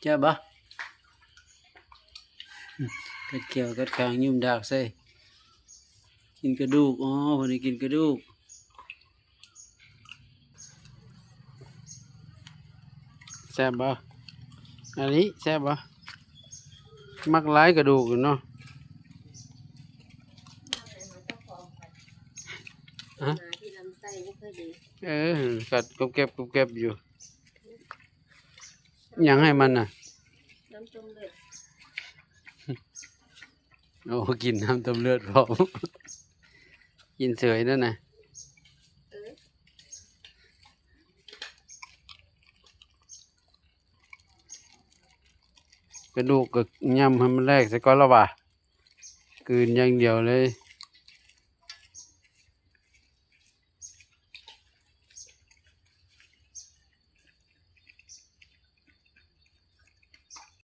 เจ้าบ่กัดเขียวกัดคางยุ่มดากใส่กินกระดูกอ๋อวันนี้กินกระดูกแซ่บบ่อันนี้แซ่บบ่มักหลายกระดูกอยู่เนาะฮะกัดกบเก็บอยู่ยังให้มันน่ะโอ้กินน้ำต้มเลือดพร้อมกินเสยนั่นน่ะกระดูกก็ยำให้มันแรกซะก่อนและว่ะกลืนอย่างเดียวเลย